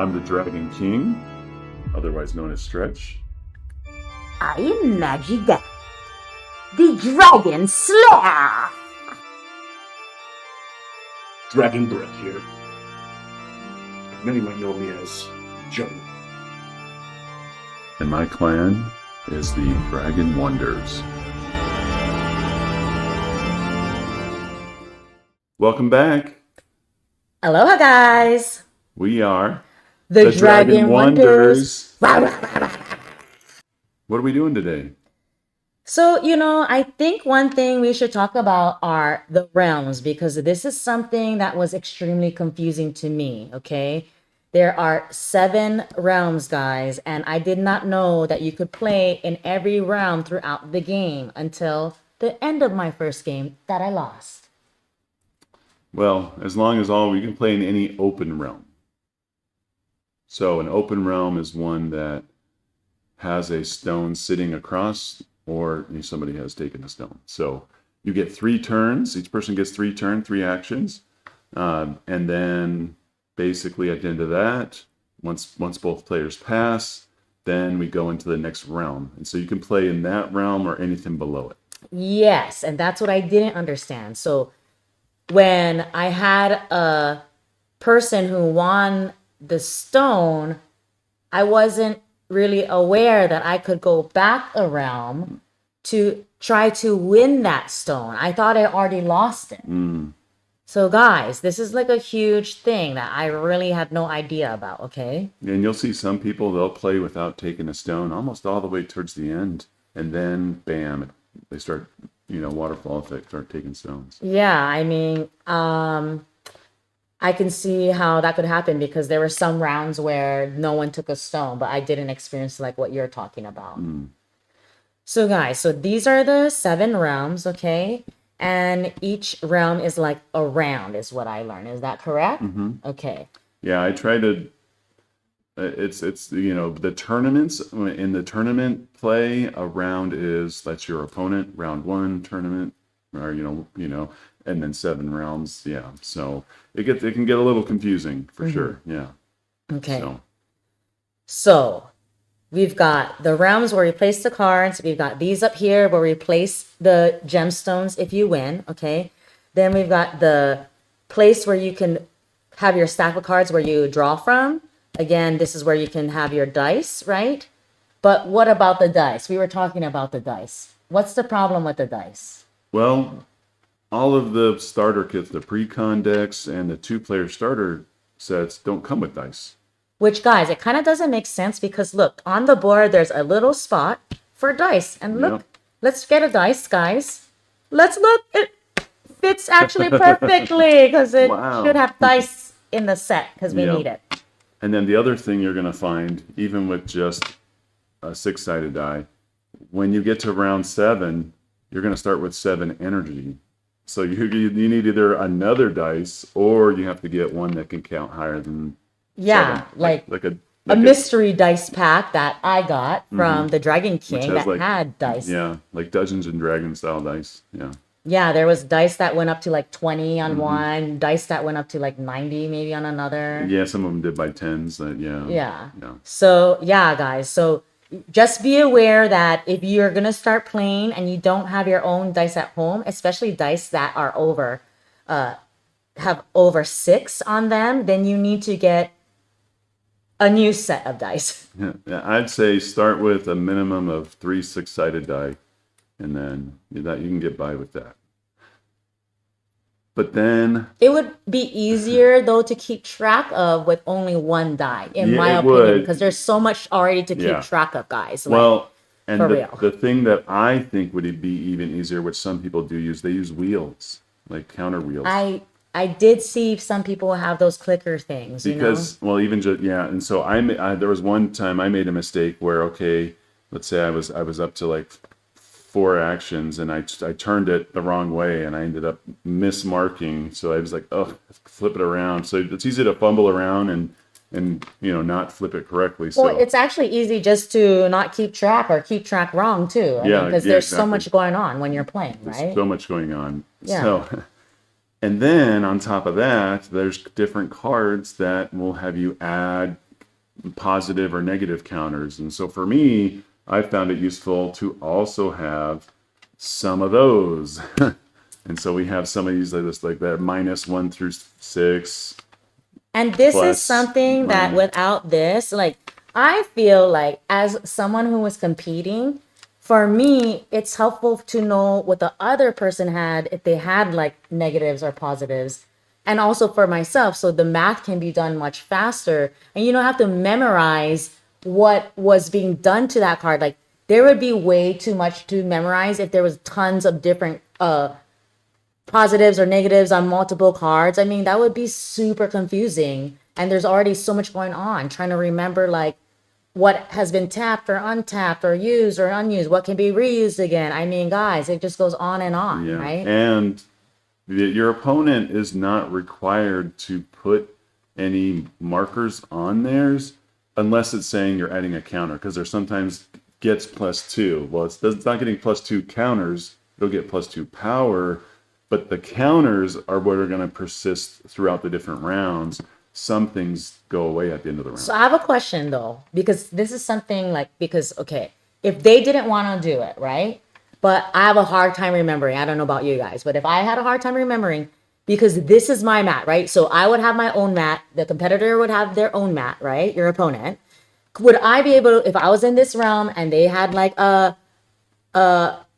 I'm the Dragon King, otherwise known as Stretch. I am magigal, the dragon slayer. Dragon Breath here. Many might know me as Joe. And my clan is the Dragon Wonders. Welcome back. Aloha, guys. We are The Dragon Wonders. What are we doing today? So, I think one thing we should talk about are the realms, because this is something that was extremely confusing to me, okay? There are 7 realms, guys, and I did not know that you could play in every realm throughout the game until the end of my first game that I lost. Well, as long as we can play in any open realm. So an open realm is one that has a stone sitting across, or somebody has taken a stone. So you get 3 turns. Each person gets 3 turns, 3 actions. And then basically at the end of that, once both players pass, then we go into the next realm. And so you can play in that realm or anything below it. Yes, and that's what I didn't understand. So when I had a person who won the stone, I wasn't really aware that I could go back a realm to try to win that stone. I thought I already lost it. So guys, this is like a huge thing that I really had no idea about, okay? And you'll see some people, they'll play without taking a stone almost all the way towards the end. And then, bam, they start, waterfall effect, start taking stones. Yeah, I mean, I can see how that could happen because there were some rounds where no one took a stone, but I didn't experience like what you're talking about. So guys, these are the 7 realms, okay? And each realm is like a round is what I learned. Is that correct? Okay. Yeah, I try to, it's the tournaments, in the tournament play, a round that's your opponent, round 1 tournament, or, and then 7 rounds. Yeah. So it can get a little confusing for sure. Yeah. Okay. So we've got the realms where we place the cards. We've got these up here where we place the gemstones if you win, okay? Then we've got the place where you can have your stack of cards where you draw from. Again, this is where you can have your dice, right? But what about the dice? We were talking about the dice. What's the problem with the dice? Well, all of the starter kits, the pre-con decks and the 2-player starter sets don't come with dice. Which, guys, it kind of doesn't make sense because, look, on the board, there's a little spot for dice. And look, let's get a dice, guys. Let's look. It fits actually perfectly because it should have dice in the set because we need it. And then the other thing you're going to find, even with just a 6-sided die, when you get to round 7, you're going to start with 7 energy. So you need either another dice or you have to get one that can count higher than 7. like a mystery dice pack that I got from the Dragon King that had dice. Yeah, like Dungeons and Dragons style dice. Yeah. Yeah, there was dice that went up to like 20 on one, dice that went up to like 90 maybe on another. Yeah, some of them did by 10s. Yeah. So, yeah, guys. So just be aware that if you're going to start playing and you don't have your own dice at home, especially dice that are have over 6 on them, then you need to get a new set of dice. Yeah, I'd say start with a minimum of 3 6-sided die, and then you can get by with that. But then it would be easier though to keep track of with only 1 die, in my opinion, because there's so much already to keep track of, guys. And the thing that I think would be even easier, which some people do use, they use wheels, like counter wheels. I did see some people have those clicker things. Even just and so there was one time I made a mistake where, okay, let's say I was up to like 4 actions and I turned it the wrong way and I ended up mismarking. So I was like, flip it around. So it's easy to fumble around and not flip it correctly. So it's actually easy just to not keep track or keep track wrong too. Because there's so much going on when you're playing, right? There's so much going on. Yeah. So, and then on top of that, there's different cards that will have you add positive or negative counters. And so for me, I found it useful to also have some of those. And so we have some of these like this, like that -1 through 6. And this is Plus, something that minus. without this, like, I feel like as someone who was competing, for me, it's helpful to know what the other person had, if they had like negatives or positives. And also for myself, so the math can be done much faster. And you don't have to memorize what was being done to that card. Like, there would be way too much to memorize if there was tons of different positives or negatives on multiple cards. I mean, that would be super confusing. And there's already so much going on, trying to remember like what has been tapped or untapped or used or unused, what can be reused again. I mean, guys, it just goes on, Yeah. right? And your opponent is not required to put any markers on theirs unless it's saying you're adding a counter, because there sometimes gets +2. Well, it's not getting +2 counters, it'll get +2 power, but the counters are what are going to persist throughout the different rounds. Some things go away at the end of the round. So I have a question though, because this is something like, because, okay, if they didn't want to do it, right? But I have a hard time remembering. I don't know about you guys, but if I had a hard time remembering, because this is my mat, right? So I would have my own mat. The competitor would have their own mat, right? Your opponent. Would I be able to, if I was in this realm and they had like a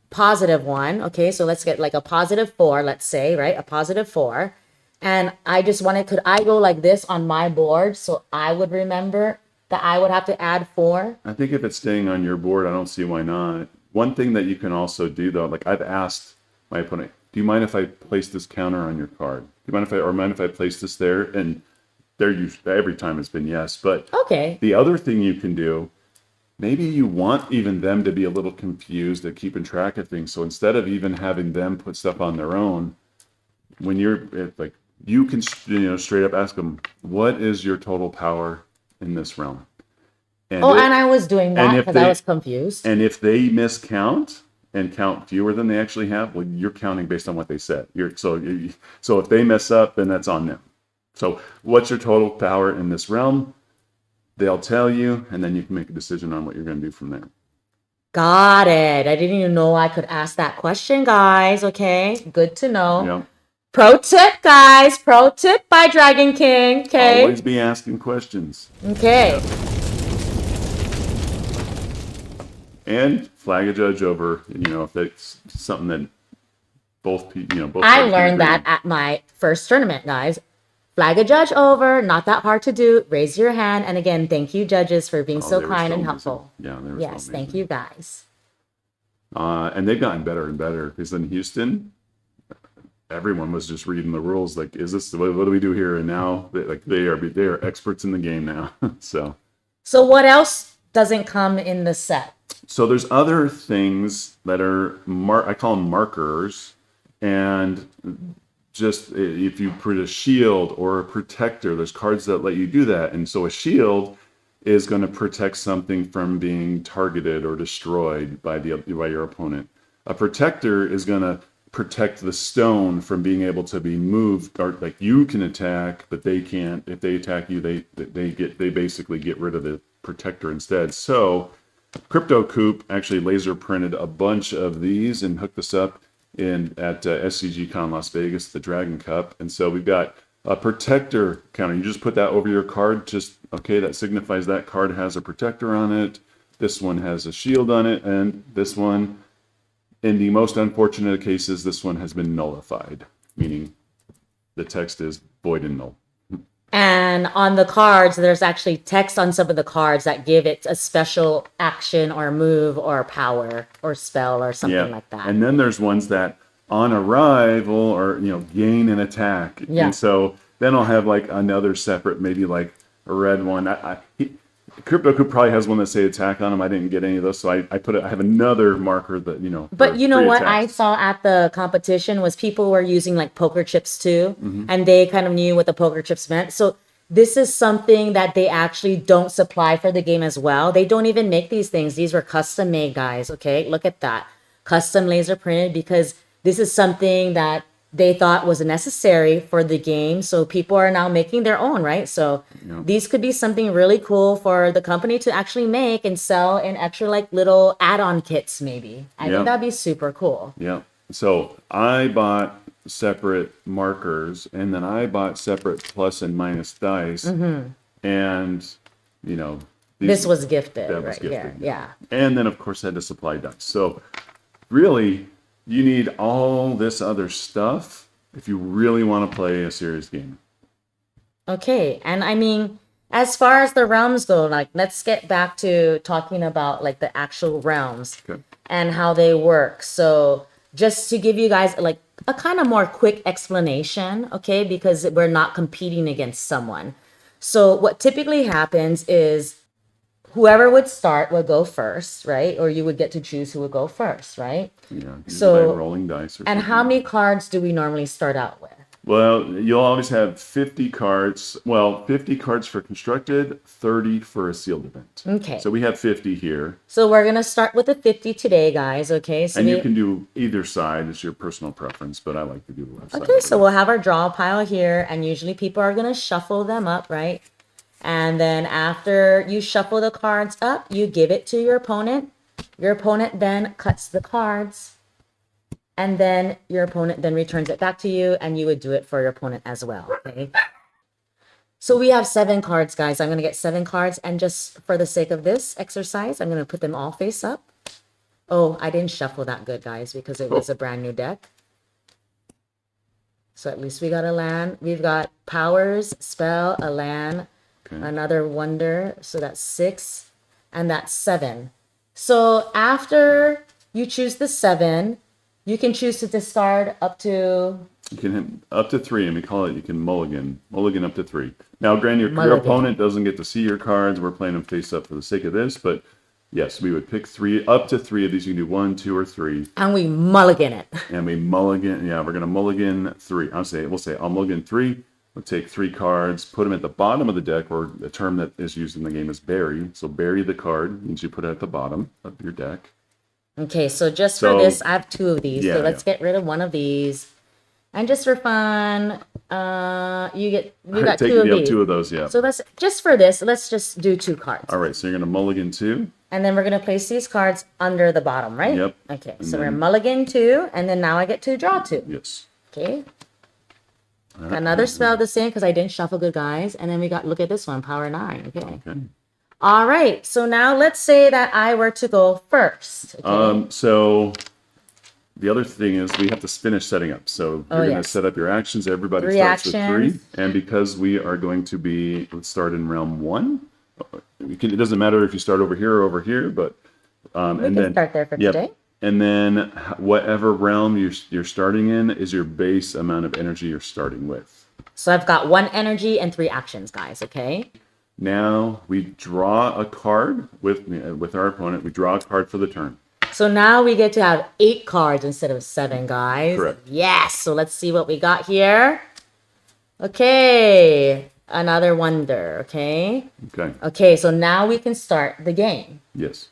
positive one, okay, so let's get like a +4, let's say, right? A +4. And I just wanted, could I go like this on my board so I would remember that I would have to add 4? I think if it's staying on your board, I don't see why not. One thing that you can also do though, like I've asked my opponent, do you mind if I place this counter on your card? Do you mind if I place this there? And they're usually, every time it's been yes. But Okay. the other thing you can do, maybe you want even them to be a little confused at keeping track of things. So instead of even having them put stuff on their own, when you're like, you can, straight up ask them, what is your total power in this realm? And Oh, and I was doing that if because I they was confused. and if they miscount and count fewer than they actually have, well, you're counting based on what they said. So if they mess up, then that's on them. So what's your total power in this realm? They'll tell you, and then you can make a decision on what you're going to do from there. Got it. I didn't even know I could ask that question, guys. Okay. Good to know. Yeah. Pro tip, guys. Pro tip by Dragon King. Okay. Always be asking questions. Okay. And flag a judge over, if that's something that both I sides can learned agree that on. at my first tournament, guys. Flag a judge over, not that hard to do. Raise your hand. And again, thank you, judges, for being so They were kind so and amazing. helpful. Yeah, they were Yes, so thank amazing. you, guys. And they've gotten better and better, because in Houston, everyone was just reading the rules. Like, is this what do we do here? And now, they are experts in the game now. So what else doesn't come in the set? So there's other things that are I call them markers, and just if you put a shield or a protector, there's cards that let you do that. And so a shield is going to protect something from being targeted or destroyed by your opponent. A protector is going to protect the stone from being able to be moved, or like you can attack, but they can't. If they attack you, they basically get rid of the protector instead. So Crypto Coop actually laser printed a bunch of these and hooked us up at SCG Con Las Vegas, the Dragon Cup. And so we've got a protector counter. You just put that over your card. That signifies that card has a protector on it. This one has a shield on it. And this one, in the most unfortunate of cases, this one has been nullified, meaning the text is void and null. And on the cards, there's actually text on some of the cards that give it a special action or move or power or spell or something like that. And then there's ones that on arrival or gain an attack. Yeah. And so then I'll have like another separate, maybe like a red one. Crypto Coop probably has one that say attack on them. I didn't get any of those, so I have another marker that But you know free what I attacks. saw at the competition was people were using like poker chips too, Mm-hmm. and they kind of knew what the poker chips meant. So this is something that they actually don't supply for the game as well. They don't even make these things. These were custom made, guys. Okay, look at that, custom laser printed, because this is something that they thought was necessary for the game. So people are now making their own, right? So Yeah. these could be something really cool for the company to actually make and sell in extra like little add-on kits, maybe. I Yeah. think that'd be super cool. Yeah. So I bought separate markers, and then I bought separate plus and minus dice. And, you know, This was gifted that was right here. gifted. Yeah. And then, of course, I had to supply dice. So really, you need all this other stuff if you really want to play a serious game. Okay. And I mean, as far as the realms go, like let's get back to talking about like the actual realms Okay. and how they work. So just to give you guys like a kind of more quick explanation, okay, because we're not competing against someone. So what typically happens is whoever would start would go first, right? Or you would get to choose who would go first, right? Yeah. So- by rolling dice. Or And something. how many cards do we normally start out with? Well, you'll always have 50 cards. Well, 50 cards for constructed, 30 for a sealed event. Okay. So we have 50 here. So we're going to start with the 50 today, guys, okay? So And we, you can do either side. It's your personal preference, but I like to do the left side. okay, so we'll have our draw pile here, and usually people are going to shuffle them up, right? And then after you shuffle the cards up, you give it to your opponent. Your opponent then cuts the cards. And then your opponent then returns it back to you, and you would do it for your opponent as well, okay? So we have 7 cards, guys. I'm going to get 7 cards, and just for the sake of this exercise, I'm going to put them all face up. Oh, I didn't shuffle that good, guys, because it was a brand new deck. So at least we got a land. We've got powers, spell, a land, Okay. another wonder. So that's 6, and that's 7. So after you choose the 7, you can choose to discard up to You can hit up to 3, and we call it, you can mulligan. Mulligan up to 3. Now, granted, your Mulligan. opponent doesn't get to see your cards. We're playing them face up for the sake of this, but yes, we would pick 3, up to 3 of these. You can do 1, 2, or 3. and we mulligan it. And we mulligan, yeah, we're going to mulligan 3. We'll say, I'll mulligan 3. We'll take 3 cards, put them at the bottom of the deck, or the term that is used in the game is bury. So bury the card means you put it at the bottom of your deck. Okay, so just for So- this, I have 2 of these. Yeah, So let's get rid of one of these. And just for fun, we got 2 of these. 2 of those, yeah. So let's just for this, let's just do 2 cards. All right, so you're going to mulligan 2. And then we're going to place these cards under the bottom, right? Yep. Okay, And so we're then- mulligan 2, and then now I get to draw 2. Yes. Okay. Another spell the same because I didn't shuffle good, guys. And then we got, look at this one, power 9. Okay. Okay. All right. So now let's say that I were to go first. Okay. So the other thing is we have to finish setting up. So you're going yes. to set up your actions. Everybody 3 starts with actions. 3. And because we are going to be, let's start in realm 1. It doesn't matter if you start over here or over here, but and can then start there for today. And then whatever realm you're starting in is your base amount of energy you're starting with. So I've got 1 energy and 3 actions, guys. Okay. Now we draw a card with our opponent. We draw a card for the turn. So now we get to have 8 cards instead of 7, guys. Correct. Yes. So let's see what we got here. Okay. Another wonder. Okay. Okay. Okay. So now we can start the game. Yes.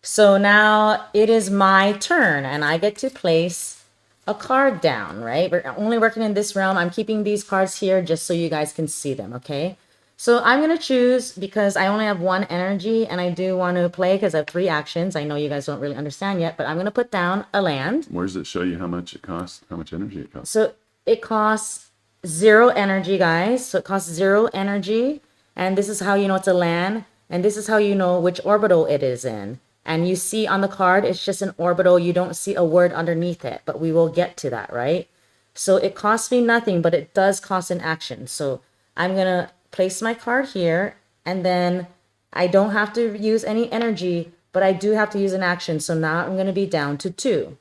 So now it is my turn, and I get to place a card down, right? We're only working in this realm. I'm keeping these cards here just so you guys can see them, okay? So I'm going to choose, because I only have 1 energy, and I do want to play because I have 3 actions. I know you guys don't really understand yet, but I'm going to put down a land. Where does it show you how much it costs, how much energy it costs? So it costs 0 energy, guys. So it costs 0 energy, and this is how you know it's a land, and this is how you know which orbital it is in. And you see on the card, it's just an orbital. You don't see a word underneath it, but we will get to that, right? So it costs me nothing, but it does cost an action. So I'm going to place my card here, and then I don't have to use any energy, but I do have to use an action. So now I'm going to be down to 2.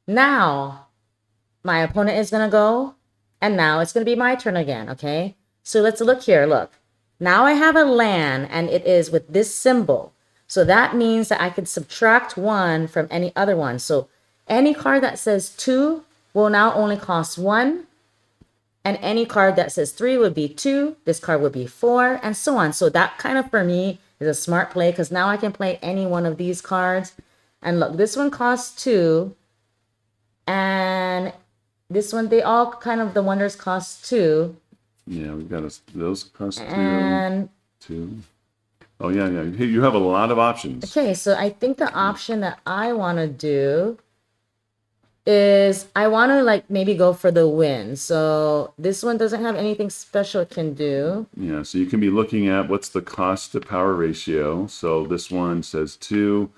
Now, my opponent is going to go, and now it's going to be my turn again, okay? So let's look here, look. Now I have a land, and it is with this symbol. So that means that I could subtract 1 from any other one. So any card that says 2 will now only cost 1. And any card that says 3 would be 2. This card would be 4, and so on. So that kind of, for me, is a smart play, because now I can play any one of these cards. And look, this one costs 2. And This one, they all kind of, the wonders cost 2. Yeah, we've got those cost And 2. Oh yeah, yeah. Hey, you have a lot of options. okay, so I think the option that I want to do is I want to like maybe go for the win. So this one doesn't have anything special it can do. Yeah, so you can be looking at what's the cost to power ratio. So this one says 2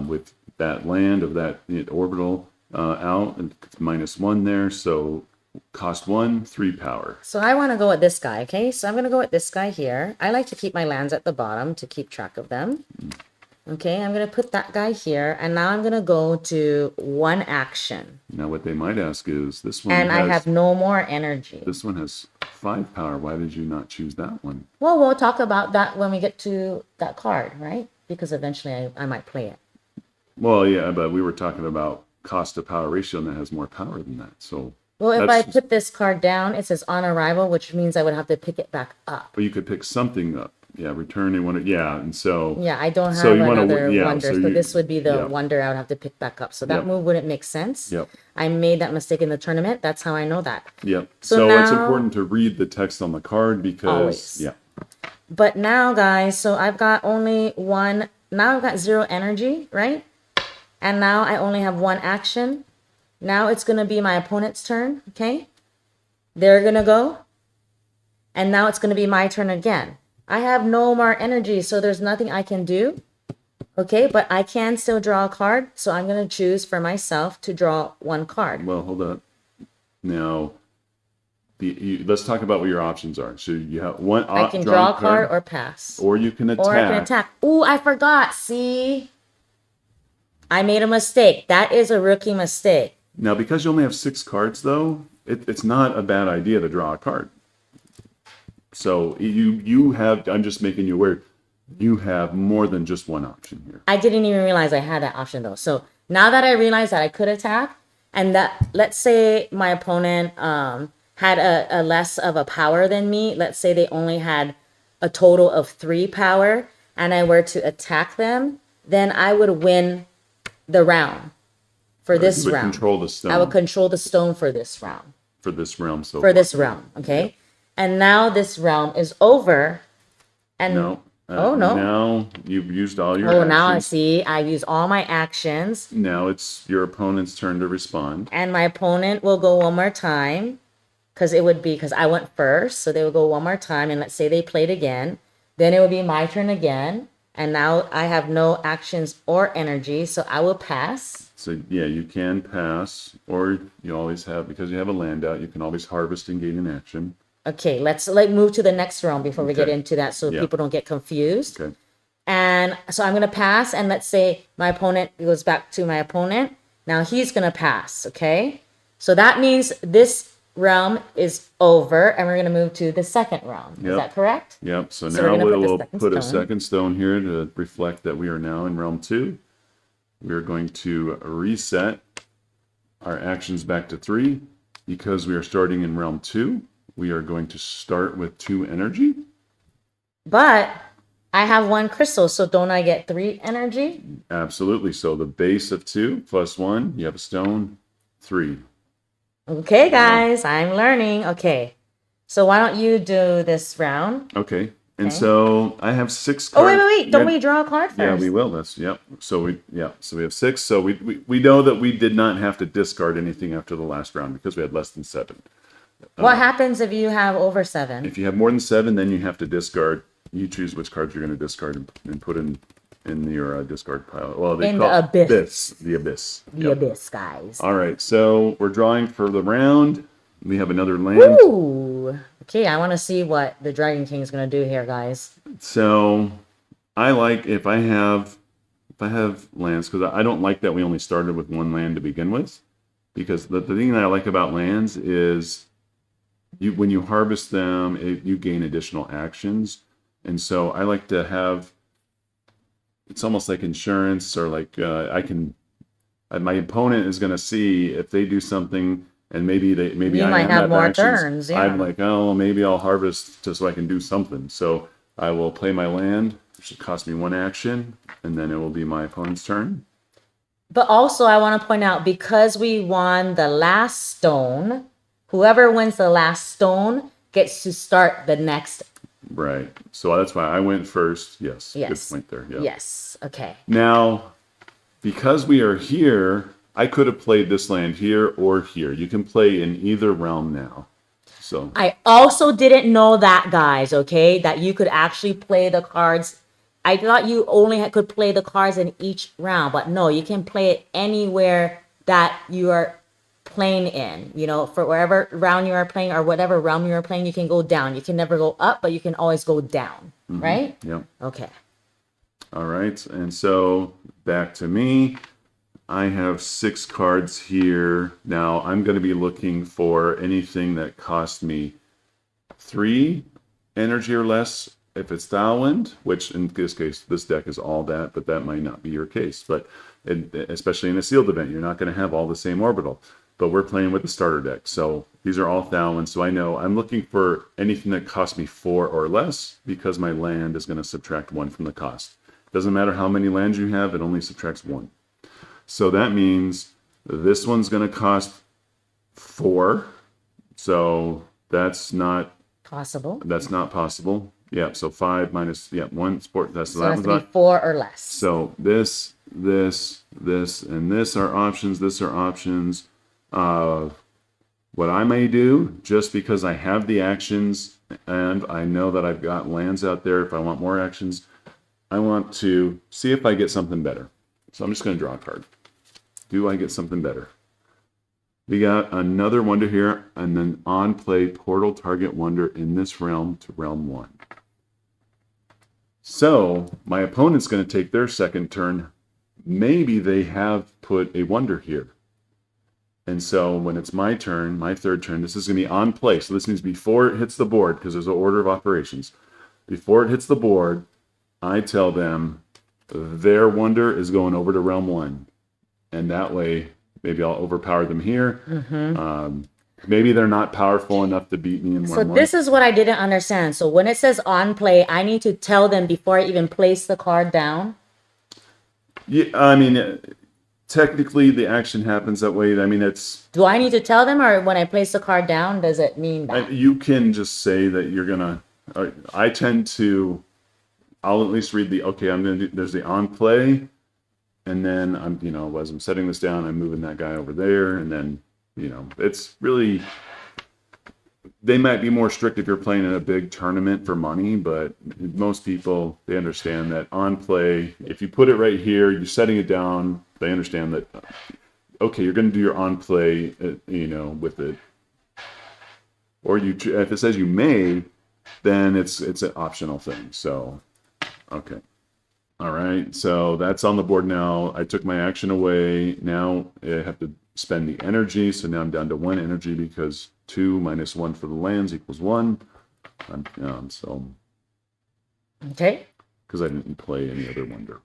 with that land of that orbital out, and it's -1 there. So cost 1, 3 power. So I want to go with this guy, okay? So I'm going to go with this guy here. I like to keep my lands at the bottom to keep track of them. Okay, I'm going to put that guy here, and now I'm going to go to 1 action. Now what they might ask is this one And has, I have no more energy. this one has 5 power. Why did you not choose that one? Well, we'll talk about that when we get to that card, right? Because eventually I might play it. Well, yeah, but we were talking about cost to power ratio, and that has more power than that. So Well, if I that's- put this card down, it says on arrival, which means I would have to pick it back up. but you could pick something up. Yeah, return and one. Yeah, and so Yeah, I don't have So you wanna- another yeah, wonder, so so you- this would be the yeah. wonder I would have to pick back up. So that Yep. move wouldn't make sense. Yep. I made that mistake in the tournament. That's how I know that. Yep. So So, it's now- important to read the text on the card because Always. yeah. But now, guys, so I've got only one. Now I've got 0 energy, right? And now I only have 1 action. Now it's going to be my opponent's turn, okay? They're going to go. And now it's going to be my turn again. I have no more energy, so there's nothing I can do. Okay, but I can still draw a card. So I'm going to choose for myself to draw 1 card. Well, hold up. Now, let's talk about what your options are. So you have one. I can draw a card or pass. or you can attack. Or I can attack. Ooh, I forgot. See? I made a mistake. That is a rookie mistake. Now, because you only have 6 cards, though, it's not a bad idea to draw a card. So you have. I'm just making you aware. You have more than just one option here. I didn't even realize I had that option though. So now that I realize that I could attack, and that let's say my opponent had a less of a power than me. Let's say they only had a total of 3 power, and I were to attack them, then I would win the round for this You would round. control the stone I would control the stone for this round. for this realm. So For this round, okay? And now this round is over. And no. Oh, no. Now you've used all your. oh, now I actions. see. I use all my actions, Now it's your opponent's turn to respond. and my opponent will go one more time because I went first. So they will go one more time, and let's say they played again. Then it will be my turn again. And now I have no actions or energy, so I will pass. So yeah, you can pass, or you always have, because you have a land out, you can always harvest and gain an action. Okay, let's move to the next round before we get Okay. into that so Yeah. people don't get confused. Okay. And so I'm going to pass, and let's say my opponent goes back to my opponent. Now he's going to pass, okay? So that means this realm is over, and we're going to move to the second round. Is Yep. that correct? Yep. So, So we're now gonna put the we'll second put a stone. second stone here to reflect that we are now in realm 2. We're going to reset our actions back to 3 because we are starting in realm 2. We are going to start with 2 energy. But I have 1 crystal, so don't I get 3 energy? Absolutely. So the base of 2 plus 1, you have a stone, 3. Okay, guys, I'm learning. Okay. So why don't you do this round? Okay. And Okay. so I have 6 Oh, cards. wait. Don't Yeah. we draw a card first? Yeah, we will. That's yep. So we have 6. So we know that we did not have to discard anything after the last round because we had less than 7. What happens if you have over 7? If you have more than 7, then you have to discard. You choose which cards you're going to discard and put in your discard pile. Well, they In call the it abyss. The abyss. The Yep. abyss, guys. All right. So we're drawing for the round. We have another land. Ooh. Okay, I want to see what the Dragon King is going to do here, guys. So I like if I have lands, because I don't like that we only started with 1 land to begin with, because the thing that I like about lands is when you harvest them, you gain additional actions. And so I like to have, it's almost like insurance, or like my opponent is going to see if they do something, and maybe You I might am have out more actions. turns, yeah. I'm like, oh, maybe I'll harvest just so I can do something. So I will play my land, which should cost me 1 action, and then it will be my opponent's turn. But also, I want to point out, because we won the last stone, whoever wins the last stone gets to start the next. Right. So that's why I went first. Yes. Yes. Good point there. Yeah. Yes. Okay. Now, because we are here, I could have played this land here or here. You can play in either realm now. So I also didn't know that, guys, okay, that you could actually play the cards. I thought you only could play the cards in each round, but no, you can play it anywhere that you are playing in. You know, for wherever round you are playing or whatever realm you are playing, you can go down. You can never go up, but you can always go down, right? yeah. Okay. All right. And so back to me. I have 6 cards here. Now I'm going to be looking for anything that cost me 3 energy or less if it's Thauwind, which in this case, this deck is all that, but that might not be your case. But especially in a sealed event, you're not going to have all the same orbital. But we're playing with the starter deck. So these are all Thauwind. So I know I'm looking for anything that costs me 4 or less because my land is going to subtract 1 from the cost. Doesn't matter how many lands you have, it only subtracts 1. So that means this one's going to cost 4. So that's not Possible. possible. Yeah, so 5 minus 1 sport. That's So that it has one's to be not. 4 or less. So this, and this are options. This are options. What I may do, just because I have the actions and I know that I've got lands out there, if I want more actions, I want to see if I get something better. So I'm just going to draw a card. Do I get something better? We got another wonder here, and then on play portal target wonder in this realm to realm 1. So my opponent's going to take their second turn. Maybe they have put a wonder here. And so when it's my turn, my third turn, this is going to be on play. So this means before it hits the board, because there's an order of operations. Before it hits the board, I tell them their wonder is going over to realm 1. And that way, maybe I'll overpower them here. Maybe they're not powerful enough to beat me in So 1-1. this is what I didn't understand. So when it says on play, I need to tell them before I even place the card down. Yeah, I mean, technically the action happens that way. I mean, it's Do I need to tell them, or when I place the card down, does it mean that? you can just say that you're gonna. I tend to. I'll at least read the okay. I'm gonna do. There's the on play, and then I'm as I'm setting this down, I'm moving that guy over there, and then it's really. They might be more strict if you're playing in a big tournament for money, but most people, they understand that on play, if you put it right here, you're setting it down, they understand that, okay, you're going to do your on play, with it. Or if it says you may, then it's an optional thing. So, okay. All right. So that's on the board now. I took my action away. Now I have to spend the energy. So now I'm down to 1 energy because 2 minus 1 for the lands equals 1. So Okay. because I didn't play any other wonder.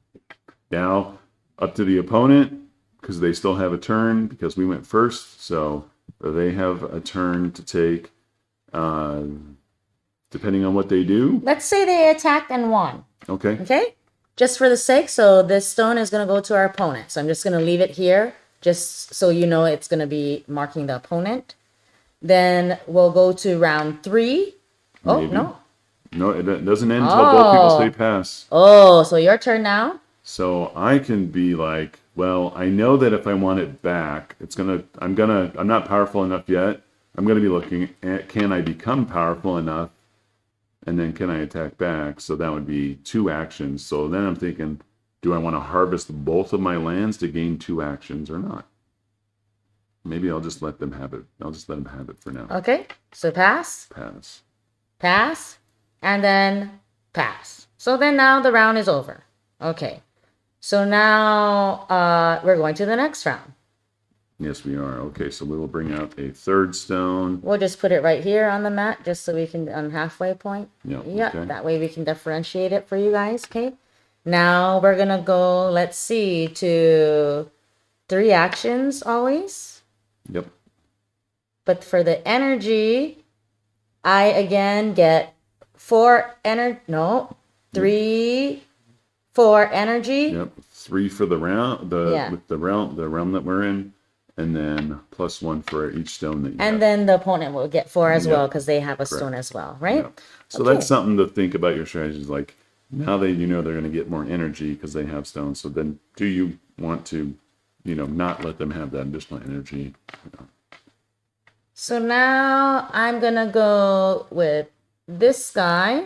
Now up to the opponent because they still have a turn because we went first. So they have a turn to take depending on what they do. Let's say they attacked and won. Okay. Okay. Just for the sake, so this stone is going to go to our opponent. So I'm just going to leave it here, just so you know it's going to be marking the opponent. Then we'll go to round 3. Oh, Maybe. no. No, it doesn't end until both people say pass. Oh, so your turn now? So I can be like, well, I know that if I want it back, I'm not powerful enough yet. I'm gonna be looking at, can I become powerful enough? And then can I attack back? So that would be 2 actions. So then I'm thinking, do I want to harvest both of my lands to gain 2 actions or not? Maybe I'll just let them have it. I'll just let them have it for now. Okay. So pass, Pass. pass, and then pass. So then now the round is over. Okay. So now we're going to the next round. Yes, we are. Okay, so we will bring out a 3rd stone. We'll just put it right here on the mat just so we can, on halfway point. Yeah, okay. That way we can differentiate it for you guys, okay? Now we're going to go, let's see, to 3 actions always. Yep. But for the energy, I again get 3, 4 energy. Yep, 3 for the round, Yeah. with the realm that we're in, and then +1 for each stone that you And have. then the opponent will get 4 as Yeah, well because they have a correct. stone as well, right? Yeah. So Okay. that's something to think about your strategies. Like now that you know they're going to get more energy because they have stones. So then, do you want to, not let them have that additional energy? So now I'm gonna go with this guy.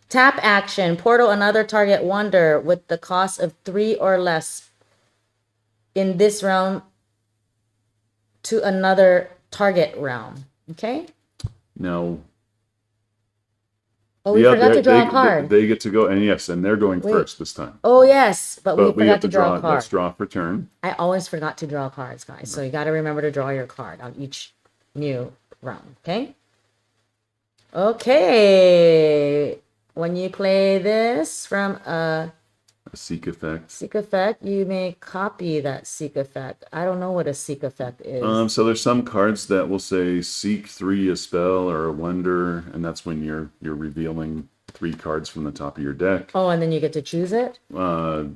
Tap action, portal another target wonder with the cost of 3 or less in this realm to another target realm. Okay? Now, Oh, we yeah, forgot to draw a card. they get to go, and yes, and they're going Wait. first this time. Oh, yes, but we But we forgot have to to draw draw. a card. Let's draw for turn. I always forgot to draw cards, guys. So you got to remember to draw your card on each new round. Okay? Okay. When you play this from a A seek effect. seek effect, you may copy that seek effect. I don't know what a seek effect is. So there's some cards that will say seek 3 a spell or a wonder, and that's when you're revealing 3 cards from the top of your deck. Oh, and then you get to choose it? Well,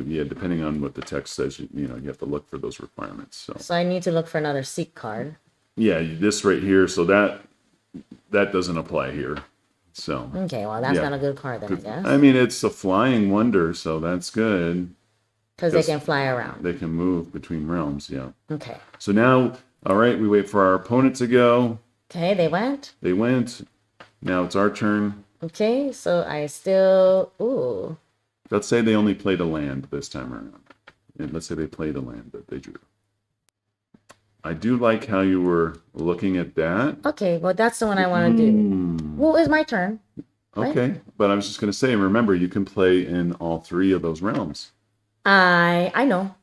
yeah, depending on what the text says, you have to look for those requirements. So So I need to look for another seek card. yeah, this right here. So that doesn't apply here. So Okay, well, that's Yeah. not a good card then, I guess. I mean, it's a flying wonder, so that's good. Because they Yes. can fly around. They can move between realms. Yeah. Okay. So now, all right, we wait for our opponent to go. Okay, they went. They went. Now it's our turn. Okay, so I still... Ooh. Let's say they only played a land this time around. And let's say they played a land that they drew. I do like how you were looking at that. Okay, well, that's the one I want to do. Well, it's my turn. Right? Okay, but I was just going to say, remember, you can play in all 3 of those realms. I know.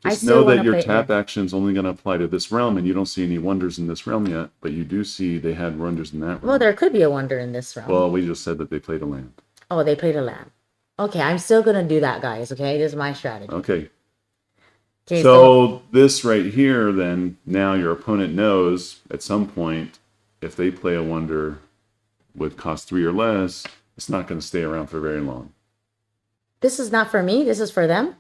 I Just still know that wanna your play tap action is only going to apply to this realm, and you don't see any wonders in this realm yet, but you do see they had wonders in that realm. Well, there could be a wonder in this realm. Well, we just said that they played a land. Oh, they played a land. Okay, I'm still going to do that, guys, okay? This is my strategy. Okay, Okay, so this right here, then, now your opponent knows at some point, if they play a wonder with cost 3 or less, it's not going to stay around for very long. this is not for me. This is for them.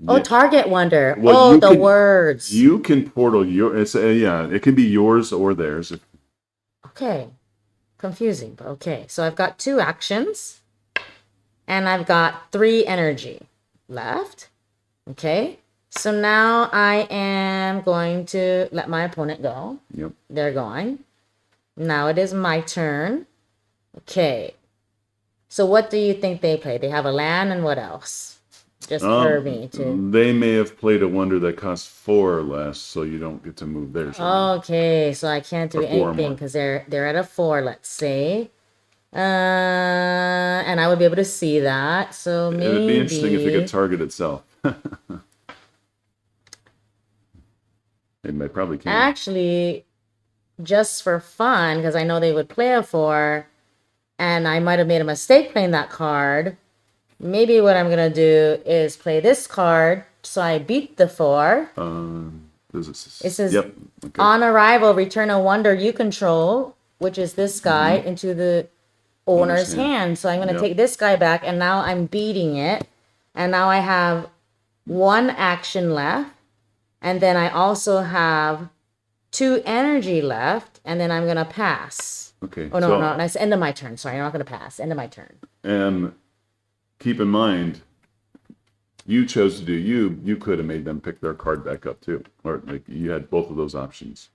Oh, Yeah. target wonder. Well, Oh, you the can- words. You can portal your, yeah, it can be yours or theirs. Okay. Confusing, but okay. So I've got 2 actions. And I've got 3 energy left. Okay. So now I am going to let my opponent go. Yep. They're going. Now it is my turn. Okay. So what do you think they play? They have a land and what else? Just for me to... They may have played a wonder that costs 4 or less, so you don't get to move theirs. around. Okay, so I can't do Or 4 or anything more. because they're at a 4, let's say. And I would be able to see that. So maybe... It would be interesting if it could target itself. They probably can. Actually, just for fun, because I know they would play a 4, and I might have made a mistake playing that card, maybe what I'm going to do is play this card, so I beat the 4. It says, Yep. Okay. on arrival, return a wonder you control, which is this guy, into the owner's hand. So I'm going to Yep. take this guy back, and now I'm beating it. And now I have 1 action left. And then I also have 2 energy left, and then I'm going to pass. Okay. Oh, no, so, no, that's end of my turn. Sorry, I'm not going to pass. End of my turn. And keep in mind, you chose to do you could have made them pick their card back up too. Or like you had both of those options.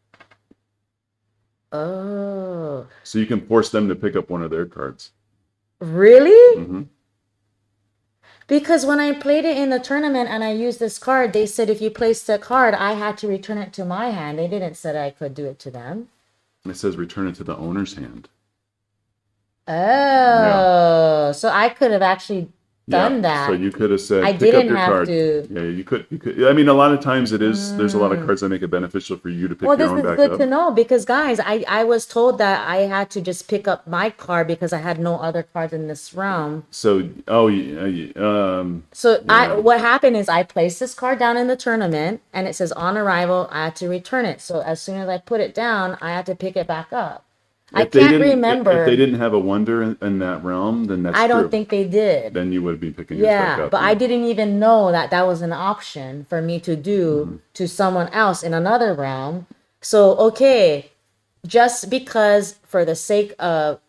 Oh, So you can force them to pick up one of their cards. really? Mm-hmm. Because when I played it in the tournament and I used this card, they said if you placed a card, I had to return it to my hand. They didn't say I could do it to them. It says return it to the owner's hand. Oh, so I could have actually done Yeah, that. So you could have said, I pick up didn't your have card. to. Yeah, you could. I mean, a lot of times it is. There's a lot of cards that make it beneficial for you to pick Well, your this own is back good up. to know because, guys, I was told that I had to just pick up my card because I had no other cards in this realm. So, So Yeah. what happened is I placed this card down in the tournament and it says on arrival, I had to return it. So as soon as I put it down, I had to pick it back up. I If they can't didn't, remember. if they didn't have a wonder in that realm, then that's I true. don't think they did. Then you would be picking yours back Yeah, up. but I didn't even know that that was an option for me to do to someone else in another realm. So, okay, just because for the sake of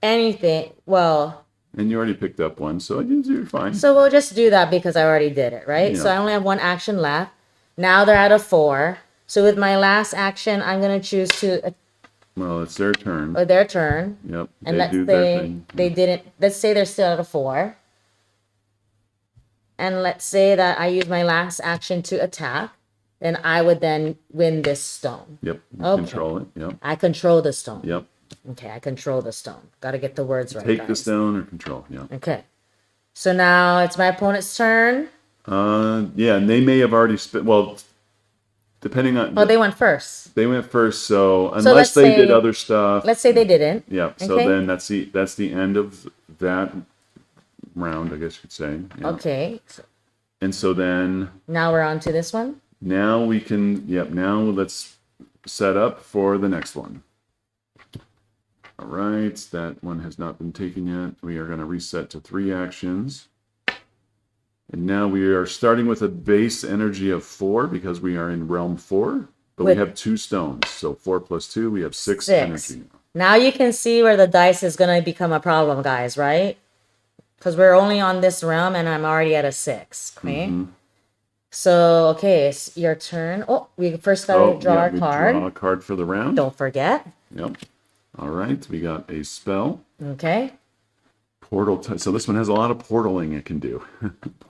anything, well, And you already picked up one, so you're fine. so we'll just do that because I already did it, right? So Yeah. I only have one action left. Now they're at a 4. So with my last action, I'm going to choose to Well, it's their turn. their turn. Yep. And They let's do their say thing. they didn't, let's say they're still at a 4. And let's say that I use my last action to attack. Then I would then win this stone. Yep. You Okay. control it. Yep. I control the stone. Yep. Okay, I control the stone. Got to get the words right, Take the guys. stone or control. Yeah. Okay. So now it's my opponent's turn. Yeah, and they may have already spent. Well, depending on. Oh, they went first. They went first, so let's unless they did say- other stuff. Let's say they didn't. Yeah. So Okay. then that's the end of that round, I guess you could say. Yeah. Okay. So And so then now we're on to this one. now we can. Yep. Now let's set up for the next one. All right, that one has not been taken yet. We are going to reset to 3 actions. And now we are starting with a base energy of 4 because we are in realm 4, but we With- have 2 stones. So 4 plus 2, we have 6 6. energy. Now you can see where the dice is going to become a problem, guys, right? Because we're only on this realm and I'm already at a 6. Okay. Mm-hmm. So, okay, it's your turn. Oh, we first got to draw yeah, our we card. draw a card for the round. Don't forget. Yep. All right, we got a spell. Okay. Portal. So this one has a lot of portaling it can do.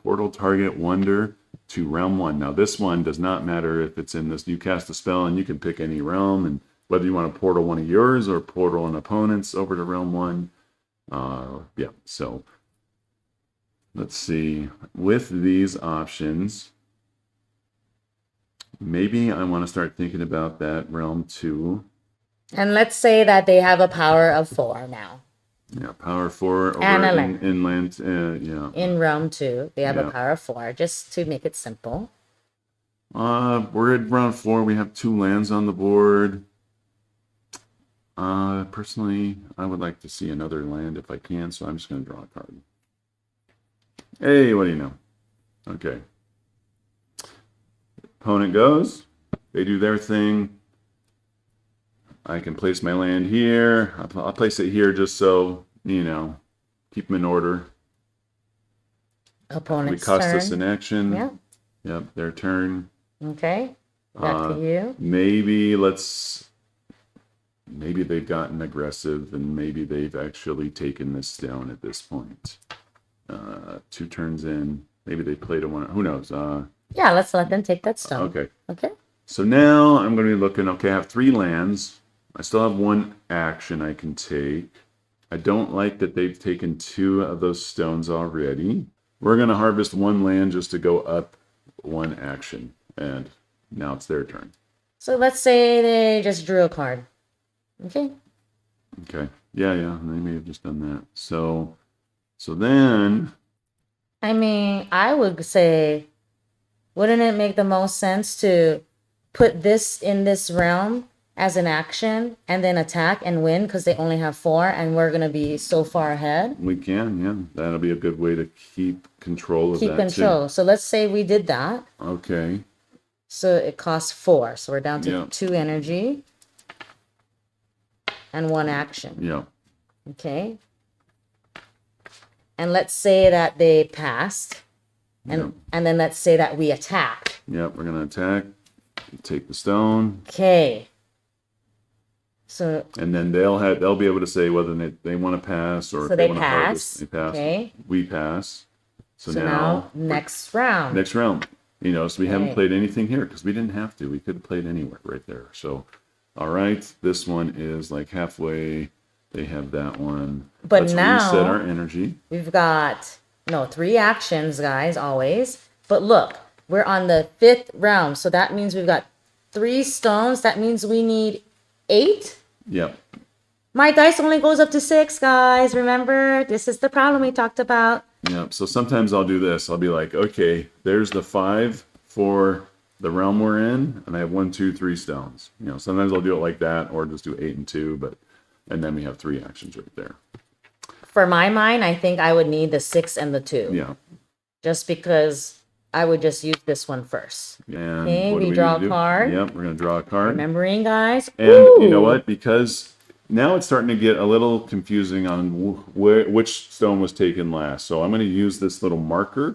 Portal target wonder to realm 1. Now this one does not matter if it's in this. You cast a spell and you can pick any realm, and whether you want to portal one of yours or portal an opponent's over to realm 1. Yeah. So let's see. With these options, maybe I want to start thinking about that realm 2. And let's say that they have a power of 4 now. Yeah, power 4 over And a land. inland. Yeah. In realm 2, they have Yeah. a power of 4, just to make it simple. We're at round 4. We have 2 lands on the board. Personally, I would like to see another land if I can, so I'm just going to draw a card. Hey, what do you know? Okay. Opponent goes. They do their thing. I can place my land here. I'll place it here just so, keep them in order. We Opponent's cost turn. us an action. Yeah. Yep, their turn. Okay. Back to you. Maybe they've gotten aggressive and maybe they've actually taken this down at this point. 2 turns in. Maybe they played a 1. Who knows? Yeah, let's let them take that stone. Okay. Okay. So now I'm going to be looking. Okay, I have 3 lands. I still have 1 action I can take. I don't like that they've taken 2 of those stones already. We're going to harvest 1 land just to go up 1 action. And now it's their turn. So let's say they just drew a card. Okay. Okay. Yeah, they may have just done that. So then, I mean, I would say, wouldn't it make the most sense to put this in this realm as an action and then attack and win because they only have 4 and we're going to be so far ahead? we can, yeah. That'll be a good way to keep control of Keep that control. So let's say we did that. too. Okay. So it costs 4. So we're down to Yeah. 2 energy and 1 action. Yeah. Okay. And let's say that they passed. And then let's say that we attacked. Yeah, we're going to attack. Take the stone. Okay. So And then they'll be able to say whether they want to pass or So if they want to pass. harvest. They pass. Okay. We pass. So now now next round. next round. So we haven't Okay. played anything here because we didn't have to. We could have played anywhere right there. So, all right, this one is like halfway. They have that one. But Let's now- reset our energy. We've got 3 actions, guys, always. But look, we're on the 5th round. So that means we've got 3 stones. That means we need 8. Yep. My dice only goes up to 6, guys. Remember, this is the problem we talked about. Yep. So sometimes I'll do this. I'll be like, okay, there's the 5, 4, the realm we're in, and I have 1, 2, 3 stones. You know, sometimes I'll do it like that, or just do 8 and 2, and then we have 3 actions right there. For my mind, I think I would need the 6 and the 2. Yeah. Just because I would just use this one first. And Okay, what do we we draw need to a do? card. Yep, we're gonna draw a card. Remembering, guys. And you know Ooh. what? Because now it's starting to get a little confusing on which stone was taken last. So I'm going to use this little marker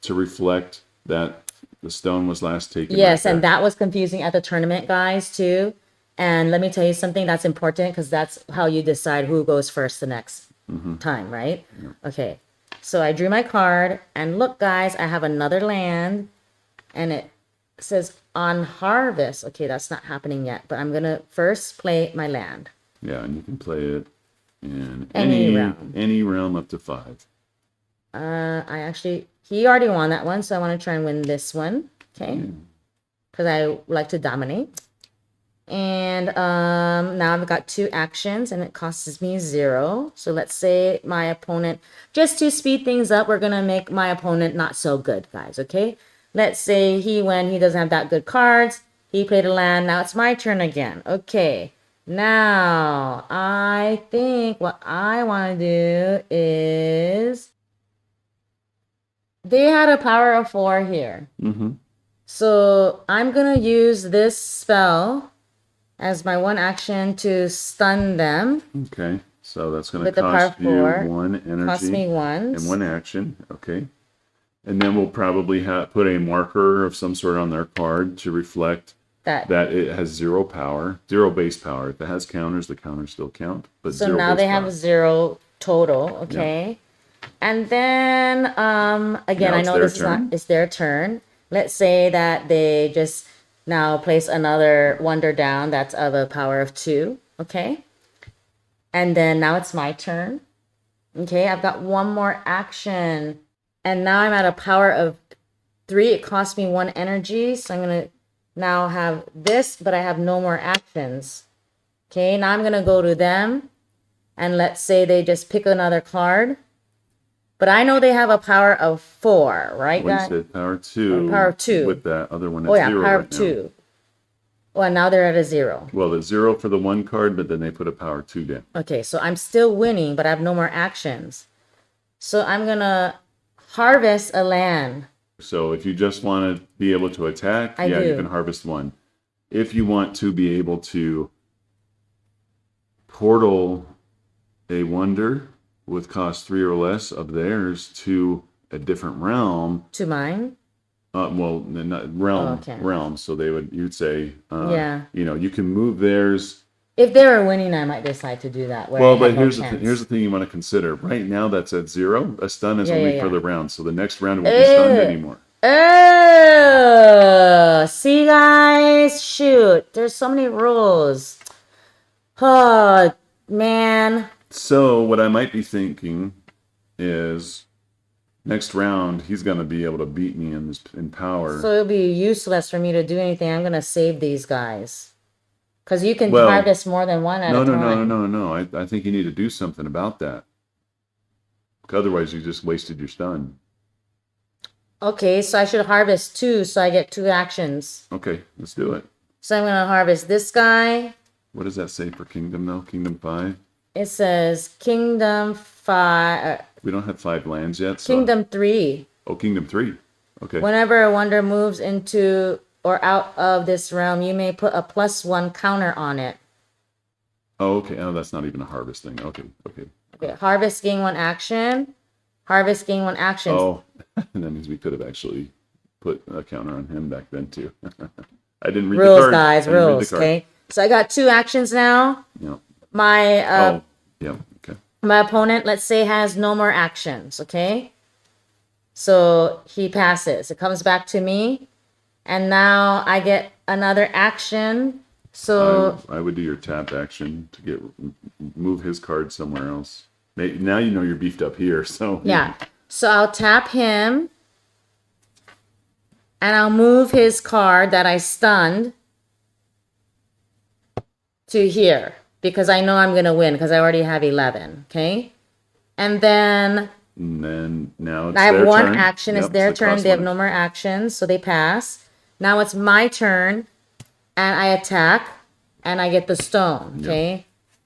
to reflect that the stone was last taken. Yes, right and there. that was confusing at the tournament, guys, too. And let me tell you something that's important because that's how you decide who goes first the next time, right? Okay, so I drew my card, and look, guys, I have another land, and it says on harvest. Okay, that's not happening yet, but I'm gonna first play my land. Yeah, and you can play it in Any realm. any realm up to 5. He already won that one, so I want to try and win this one, okay? Because I like to dominate. And now I've got 2 actions, and it costs me 0. So let's say my opponent, just to speed things up, we're gonna make my opponent not so good, guys. Okay? Let's say he doesn't have that good cards. He played a land. Now it's my turn again. Okay. Now I think what I want to do is they had a power of 4 here. So I'm gonna use this spell as my 1 action to stun them. Okay, so that's going to With the cost you power 1 energy. Cost me 1. And 1 action. Okay. And then we'll probably put a marker of some sort on their card to reflect that it has 0 power, 0 base power. If it has counters, the counters still count. But So 0 now base they have power. 0 total. Okay. And then again, Now I it's know their this turn. it's their turn. Let's say that they just now place another wonder down that's of a power of 2. Okay. And then now it's my turn. Okay, I've got 1 more action. And now I'm at a power of 3. It cost me 1 energy. So I'm going to now have this, but I have no more actions. Okay, now I'm going to go to them. And let's say they just pick another card. But I know they have a power of 4, right, Well, you guys? said power 2. Power of 2. With that other one at Oh, yeah, 0 power right of now. 2. Well, now they're at a 0. Well, the 0 for the 1 card, but then they put a power 2 down. Okay, so I'm still winning, but I have no more actions. So I'm going to harvest a land. So if you just want to be able to attack, I you do. can harvest 1. If you want to be able to portal a wonder with cost 3 or less of theirs to a different realm, To mine? not realm, Oh, okay. realm. So you'd say, Yeah. you can move theirs. If they were winning, I might decide to do that. Where Well, I but have no here's chance. here's the thing you want to consider. Right now, that's at 0. A stun is Yeah, only yeah, for yeah. the round, so the next round it won't be stunned anymore. Oh, see, guys, shoot. There's so many rules. Oh, man. So what I might be thinking is next round he's going to be able to beat me in power. So it'll be useless for me to do anything. I'm gonna save these guys. Because you can Well, harvest more than one at no, a no, time. no. I think you need to do something about that. Otherwise, you just wasted your stun. Okay, so I should harvest 2 so I get 2 actions. Okay, let's do it. So I'm gonna harvest this guy. What does that say for Kingdom, though? Kingdom 5? It says Kingdom 5, We don't have 5 lands yet. So. Kingdom 3. Oh, Kingdom 3. Okay. Whenever a wonder moves into or out of this realm, you may put a +1 counter on it. Oh, okay. Oh, that's not even a harvest thing. Okay. Okay, harvest gain 1 action. Harvest gain 1 action. Oh, and that means we could have actually put a counter on him back then, too. I didn't read Rules, the card. guys, I didn't read the rules. card. Okay, so I got 2 actions now. Yeah. My Yeah. Okay. my opponent, let's say, has no more actions. Okay, so he passes. It comes back to me, and now I get another action. So I would do your tap action to move his card somewhere else. Now you know you're beefed up here, so yeah, so I'll tap him, and I'll move his card that I stunned to here because I know I'm gonna win because I already have 11. Okay, and then And then now it's I have their 1 turn. action. It's Yep, their so it turn. costs They have 1. no more actions, so they pass. Now it's my turn, and I attack, and I get the stone. Okay.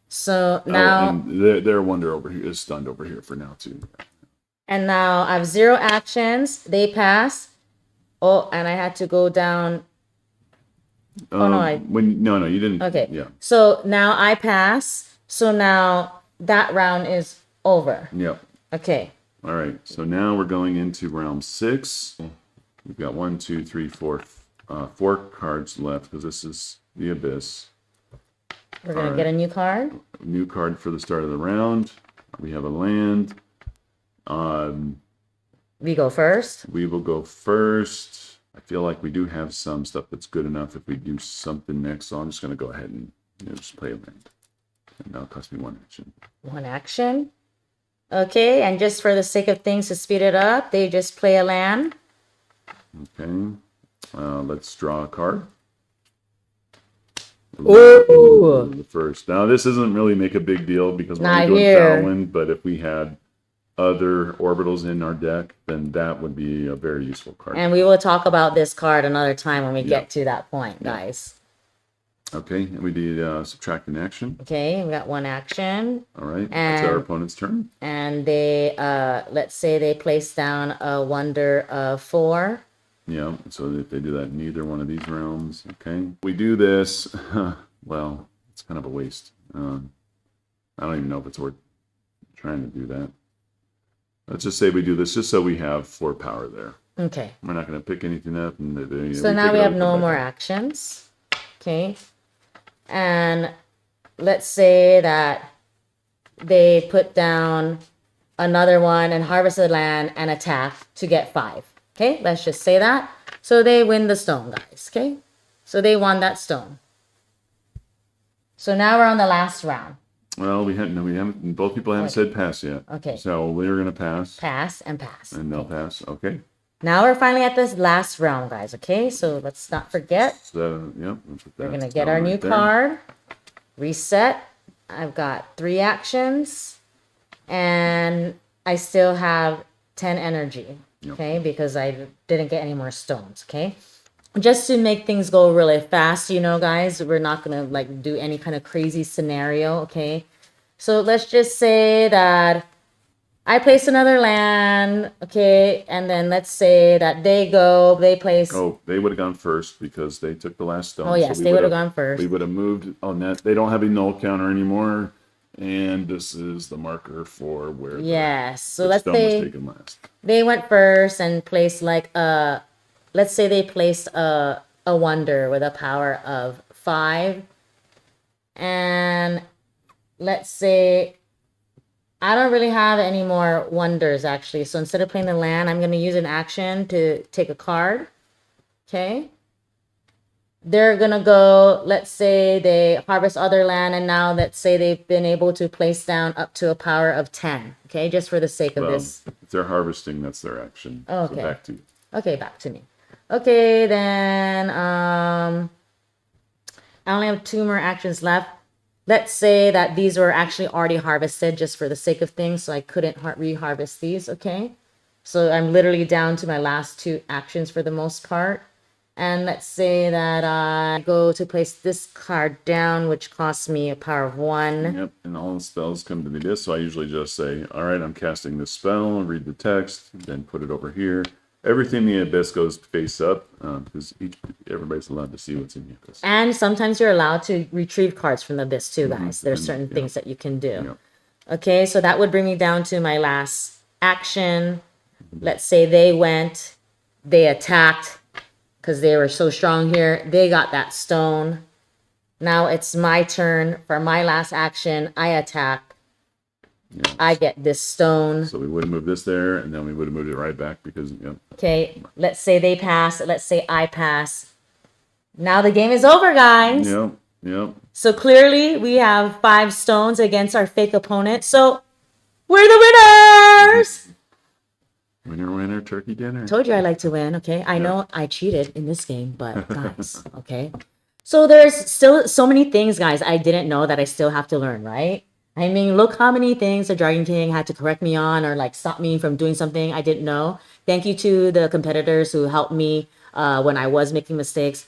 So now, and their wonder over here is stunned over here for now too. and now I have 0 actions. They pass. Oh, and I had to go down. Oh no, no, you didn't. okay. Yeah. So now I pass. So now that round is over. Yep. Okay. All right. So now we're going into round 6. We've got 1, 2, 3, 4, 4 cards left because this is the Abyss. We're gonna get a new card. New card for the start of the round. We have a land. We go first. We will go first. I feel like we do have some stuff that's good enough if we do something next. So I'm just going to go ahead and just play a land. And that'll cost me 1 action. 1 action. Okay, and just for the sake of things to speed it up, they just play a land. Okay. Let's draw a card. Ooh. The first. Now, this doesn't really make a big deal because we're Not only doing here. Fallon, but if we had other orbitals in our deck, then that would be a very useful card. And we will talk about this card another time when we Yeah. get to that point, guys. Okay, and we did subtract an action. Okay, we got 1 action. All right, that's our And- opponent's turn. And they, let's say they place down a wonder of 4. Yeah, so if they do that in either one of these realms, okay. We do this, well, it's kind of a waste. I don't even know if it's worth trying to do that. Let's just say we do this just so we have 4 power there. Okay. We're not going to pick anything up. And So now take we it have out, no come more back. actions. Okay. And let's say that they put down another one and harvest the land and attack to get 5. Okay, let's just say that. So they win the stone, guys. Okay. So they won that stone. So now we're on the last round. Well, we haven't, both people haven't said pass yet. Okay. So we're going to pass. Pass and pass. And they'll pass. Okay. Now we're finally at this last round, guys. Okay, so let's not forget. So, yep. We're going to get our new card. Reset. I've got 3 actions. And I still have 10 energy. Yep. Okay, because I didn't get any more stones. Okay. Just to make things go really fast, you know, guys, we're not going to like do any kind of crazy scenario. Okay. So let's just say that I place another land. Okay. And then let's say that they place. Oh, they would have gone first because they took the last stone. Oh, yes, we they would have gone first. We would have moved on that. They don't have a null counter anymore. And this is the marker for where Yes. So the let's stone was say taken last. they went first and placed like let's say they placed a wonder with a power of 5. And let's say I don't really have any more wonders actually. So instead of playing the land, I'm going to use an action to take a card. Okay. They're going to go, let's say they harvest other land, and now let's say they've been able to place down up to a power of 10. Okay, just for the sake of Well, this. if they're harvesting, that's their action. Oh, So okay. back to you. Okay, back to me. Okay, then I only have 2 more actions left. Let's say that these were actually already harvested just for the sake of things, so I couldn't re-harvest these, okay? So I'm literally down to my last 2 actions for the most part. And let's say that I go to place this card down, which costs me a power of 1. Yep, and all the spells come to the abyss. So I usually just say, all right, I'm casting this spell, read the text, then put it over here. Everything in the abyss goes face up because everybody's allowed to see what's in the abyss. And sometimes you're allowed to retrieve cards from the abyss too, guys. There's And, certain yeah. things that you can do. Yep. Okay, so that would bring me down to my last action. Let's say they attacked because they were so strong here. They got that stone. Now it's my turn. For my last action, I attack. Yeah. I get this stone. So we would have moved this there, and then we would have moved it right back because, yep. Okay, let's say they pass. Let's say I pass. Now the game is over, guys. Yep, yep. So clearly we have 5 stones against our fake opponent. So we're the winners. Winner, winner, turkey dinner. Told you I like to win. Okay. I know I cheated in this game, but guys, okay. So there's still so many things, guys, I didn't know that I still have to learn, right? I mean, look how many things the Dragon King had to correct me on or like stop me from doing something I didn't know. Thank you to the competitors who helped me when I was making mistakes.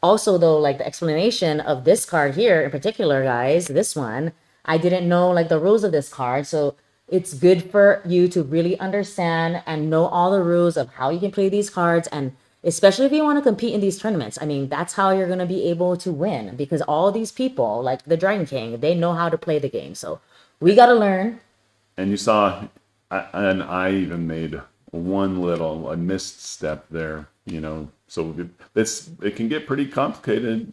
Also, though, like the explanation of this card here in particular, guys, this one, I didn't know like the rules of this card. So it's good for you to really understand and know all the rules of how you can play these cards, and especially if you want to compete in these tournaments. I mean, that's how you're going to be able to win, because all these people, like the Dragon King, they know how to play the game. So we got to learn. And you saw, and I even made a missed step there, you know. So it can get pretty complicated.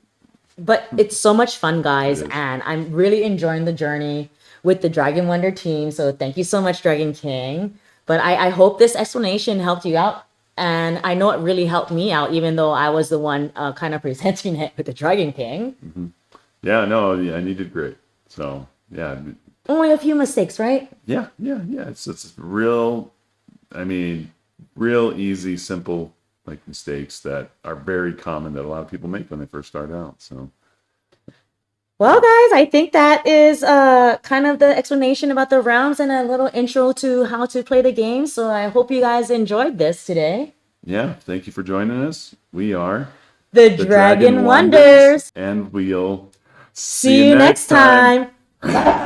But it's so much fun, guys, It is. and I'm really enjoying the journey with the Dragon Wonder team. So thank you so much, Dragon King. But I hope this explanation helped you out. And I know it really helped me out, even though I was the one kind of presenting it with the Dragon King. Yeah, no, yeah, and you did great. So yeah, Only a few mistakes, right? yeah. It's real. I mean, real easy, simple like mistakes that are very common that a lot of people make when they first start out. So Well, guys, I think that is kind of the explanation about the rounds and a little intro to how to play the game. So I hope you guys enjoyed this today. yeah, thank you for joining us. We are The Dragon Wonders. and we'll See you next time. Bye.